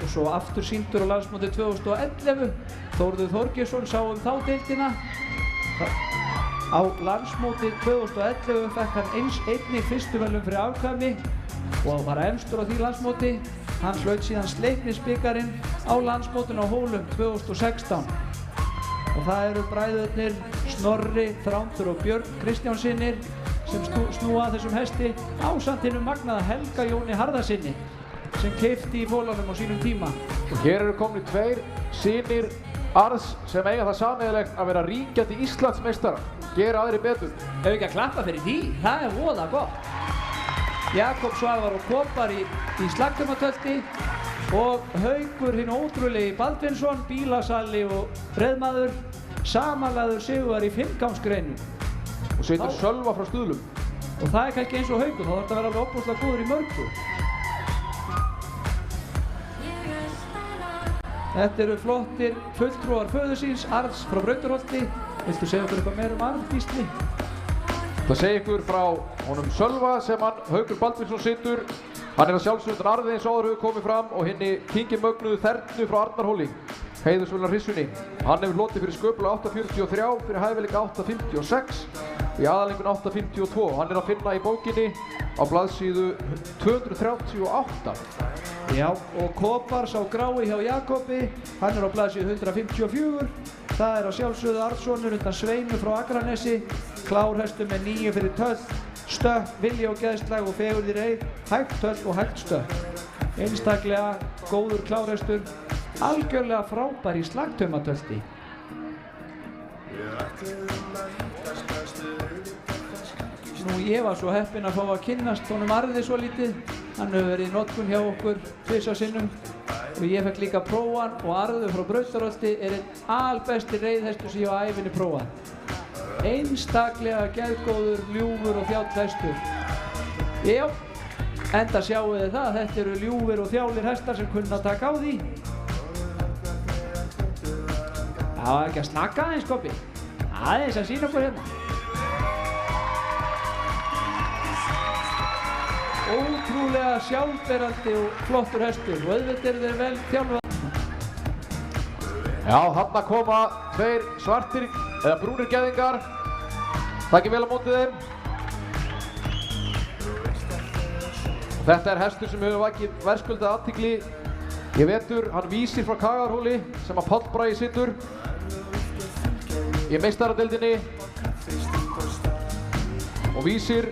svo aftur sýndur á landsmóti 2011. Þórður Þorgeirsson sá þá deildina. Á landsmóti 2011 fekk hann einnig fyrstu verðlaun fyrir afkvæmi og var efstur á því landsmóti. Hann hlaut síðan Sleipnisbikarinn á landsmótinu á Hólum 2016. Og það eru bræðurnir Snorri, Þrándur og Björn Kristjánssynir sem snúa að þessum hesti ásamt hinum magnaða Helga Jóni Harðarsyni sem keypti í Fólanum á sínum tíma. Og hér eru komnir tveir synir Arðs sem eiga það sameiginlegt að vera ríkjandi Íslandsmeistarar. Gera aðrir betur. Hefur ekki að klappa fyrir því, það er voða gott. Jakob Svavar og Kopar í slagtumatölti og Haukur hinn ótrúlegi Baldvinsson, bílasali og reiðmaður, samanlagður sigurvegari í 5-gangsgreinum. Og setur Sölva frá Stuðlum. Og það er kannski eins og Haukur, þá þarf þetta að vera alveg opbúslega góður í mörgu. Þetta eru flottir fulltrúar föður síns, Arðs frá Brautarholti. Viltu segja okkur eitthvað meira Arð, Gísli? Það segja ykkur frá honum Sölva sem hann Haukur Baldvinsson situr. Hann er að sjálfsögðu Arði eins og áður hefur komið fram og hinni kingimögnuðu Þernu frá Arnarhóli, heiðursvölunar Hrissunni. Hann hefur hlotið fyrir sköpulag 8.43, fyrir hæfileika 8.56 og í aðalengun 8.52. Hann er að finna í bókinni á blaðsíðu 238. Já, og Kopar sá grái hjá Jakobi, hann er á blaðsíðu 154. Það er að sjálfsögðu Arðssonur undan Sveinu frá Akranesi, klárhestur með 9 fyrir töll, stökk, vilja og geðslag og fegurð í reið, hægt töll og hægt stökk. Einstaklega góður klárhestur, algjörlega frábær í slagtaumatölti. Nú, ég var svo heppinn að fá að kynnast honum Arði svo lítið. Hann hefur verið í notkun hjá okkur tvisvar sinnum og ég fekk líka prófa hann og Arður frá Brautarholti er einn albesti reiðhestur sem ég á ævinni prófað. Einstaklega geðgóður, ljúfur og þjáll hestur. Já, enda sjáu þið það, þetta eru ljúfir og þjálir hestar sem kunna að taka á því. Það var ekki að snakka aðeins, Kobbi. Aðeins að sýna okkur hérna. Ótrúlega sjálfberandi og flottur hestur og auðvitað eru þeir vel þjálfað. Já, þarna koma tveir svartir eða brúnir geðingar. Takk vel á móti þeim. Þetta er hestur sem hefur vakið verðskuldað athygli í vetur. Hann Vísir frá Kagarhóli sem að Páll Bragi situr í meistaradeildinni. Og Vísir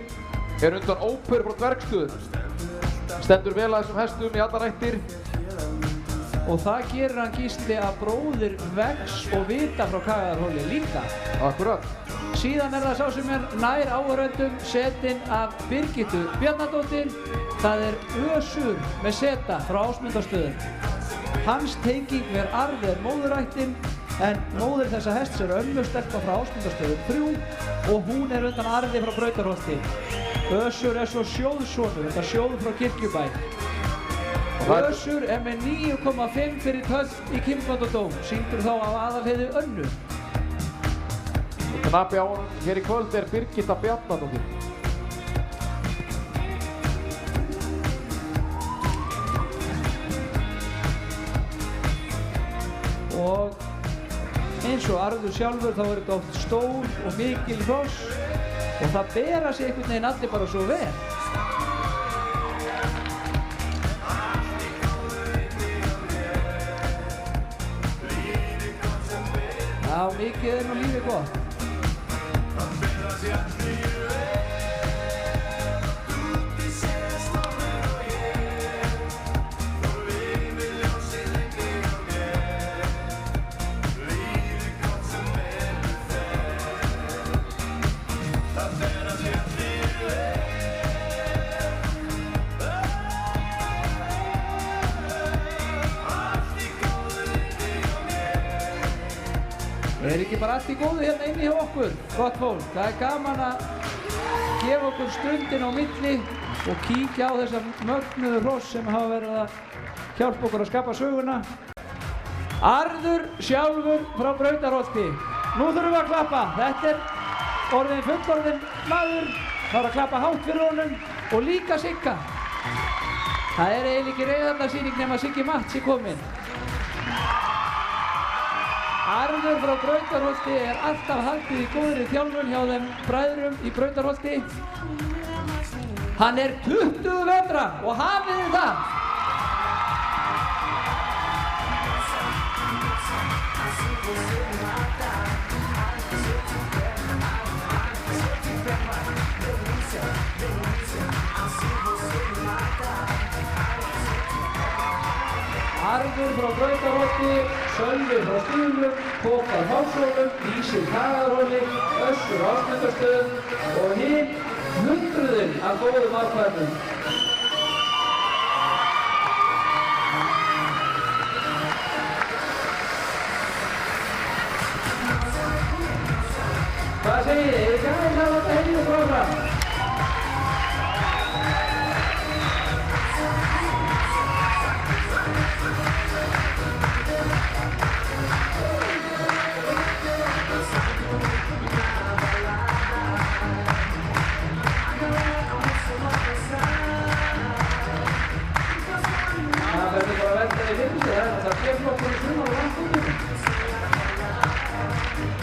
er undan óper frá Dvergstöðum. Stendur vel að þessum hestum í allar ættir. Og það gerir hann Gísli að bróðir Vex og Vita frá Kagarhóli líka. Akkurat. Síðan er það sá sem er nær áhorfendum setinn af Birgittu Bjarnadóttir. Það er Össur með seta frá Ásmundarstöðum. Hans tenging við Arð er móðurættin en móðir þessa hests er ömmustelpa frá Ásmundarstöðum 3 og hún er undan Arði frá Brautarholti. Össur er svo sjóðsonur, þetta sjóður frá Kirkjubæ. Össur er með 9,5 fyrir töll í Kimbandadóm, sýndur þá af Aðalheiði Önnu. Og knapi á honum hér í kvöld er Birgitta Bjarnadóttir. Og eins og Arður sjálfur þá er þetta oft stór og mikil hross og það bera sig einhvern veginn allir bara svo vel. Já, mikið er nú lífið gott. Er ekki bara allt í góðu hérna inni hjá okkur, gott fólk. Það er gaman að gefa okkur stundin á milli og kíkja á þessa mögnuðu hross sem hafa verið að hjálpa okkur að skapa söguna. Arður sjálfur frá Brautarholti. Nú þurfum við að klappa. Þetta er orðinn fullorðinn maður. Það var að klappa hátt fyrir honum og líka Sigga. Það er eiginlega ekki reiðarnarsýning nema Siggi Mats kominn. Arður frá Brautarholti er alltaf haldið í góðri þjálfun hjá þeim bræðrum í Brautarholti. Hann er 20 vetra og hafið þið það! Arður frá Brautarholti, Sölvi frá Stíflum, Kópar Hálsólum, Ísir Hagaróli, Össur Ásmundarstöðum og hinn hundruðin af góðum aðkvæmum. Hvað segir þið? Er ekki aðeins að láta heilu fráfram?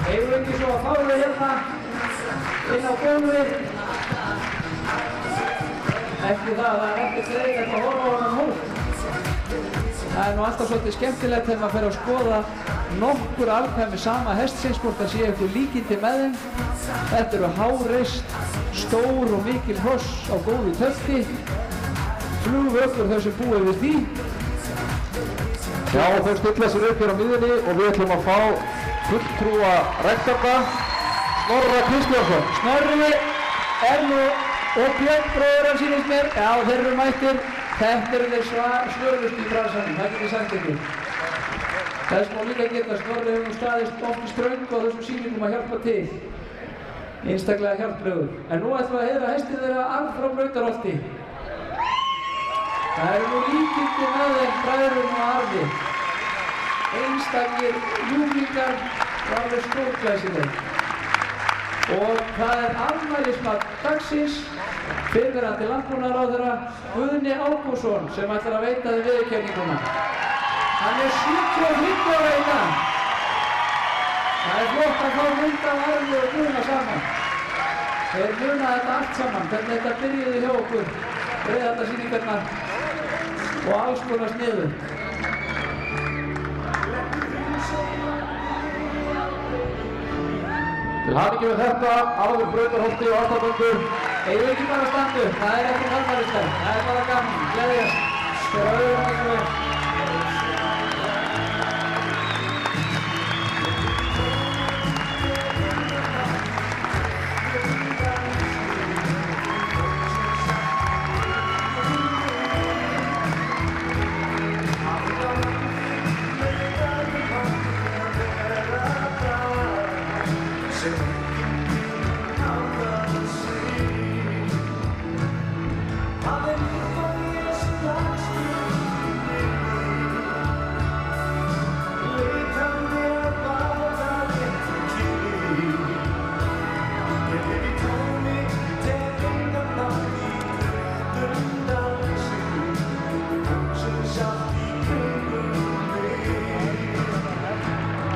Eigum við ekki svo að fára hérna inn á gólfið. Eftir það er ekkert þreytilegt að horfa á hann hóp. Það er nú alltaf svolítið skemmtilegt þegar maður fer að skoða nokkur afkvæmi sama hestsins, hvort það sé eitthvað líkindi með þeim. Þetta eru háreist, stór og mikil hross á góðu tölti. Flugvöllur þau sem búið við því. Já, þau stilla sér upp hér á miðjunni og við ætlum að fá fulltrúa rektorna, Snorra Kristjánsson. Snorri er nú og Björn bróður hann sýnist mér. Já, þeir eru mættir. Þetta eru þeir svörlust í bransanum, það getur sagt ykkur. Þess má líka geta, Snorri hefur nú staðist oft í ströng á þessum sýningum að hjálpa til. Einstaklega hjálplegur. En nú ætlum við að heiðra hestið þeirra Arð frá Brautarholti. Það eru nú líkindi með þeim bræðrum og Arði. Einstakir ljúflingar og alveg stórglæsileg. Og það er afmælismat dagsins, fyrrverandi landbúnaðarráðherra Guðni Ágústsson sem ætlar að veita þið viðurkenninguna. Hann er 73 ára í dag. Það er flott að fá mynd af Arði og Guðna saman. Þeir muna þetta allt saman, hvernig þetta byrjuði hjá okkur, breiðardagsýningarnar og alls konar sniðum. Til hamingju með þetta, Arður Brautarholti og aðstandendur. Eigum við ekki bara að standa upp, það er ekki halvmælislega, það er bara gaman, gleðjast, þegar öðrum ekki vel.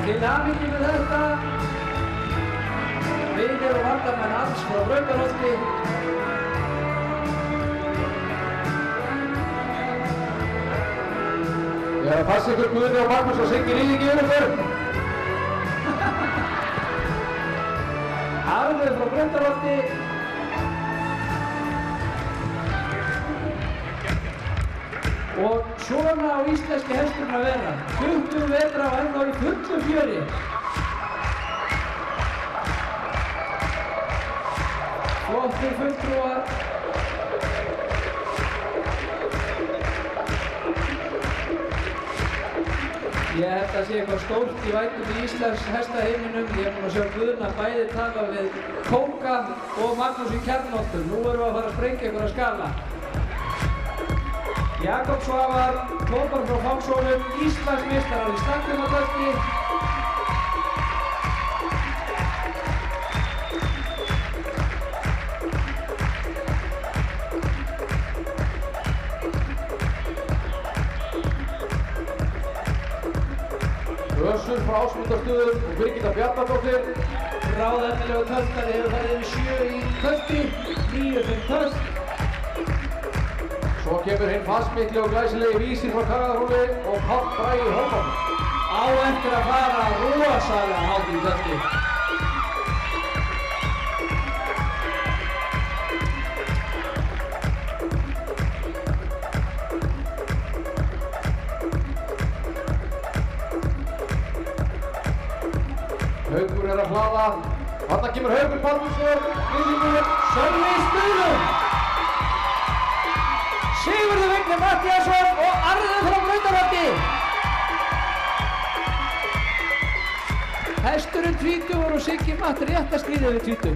Til hamingju með þetta, vinir og vandamenn Arðs frá Brautarholti. Ég er að passa ykkur Guðni og Magnús og syngir íðingi yfir þér. Arður frá Brautarholti. Og svona á íslenski hesturinn að vera. 20 vetra og ennþá í fullu fjöri. Flottir fulltrúar. Ég held að sé eitthvað stórt í vætum í Íslands hestaheiminum. Ég er búinn að sjá Guðna bæði tala við Kóka og Magnús í Kjarnholtum. Nú erum við að fara að sprengja ykkur að skala. Jakob Svavar, Kópar frá Fáksólum, Íslandsmeistarar í stakkumatöfki. Össur frá Ásmundarstöðum og Birgitta Bjarnadóttir. Ráðefnilegu töltari hefur farið yfir 7 í tölti, 9 fyrir tölt. Svo kemur hinn fastmikli og glæsilegi Vísir frá Kagaðarhóli og Páll Bragi Hólmann. Á eftir að fara rosalega hátt í tölti. Haukur að hlaða. Þarna kemur Haukur Baldursson, Lýsingur, Sölvi í stuðlum. Sigurður Vignir Matthíasson og Arður frá Brautarholti. Hesturinn 20 og Siggi Matt rétt að skríða við 20.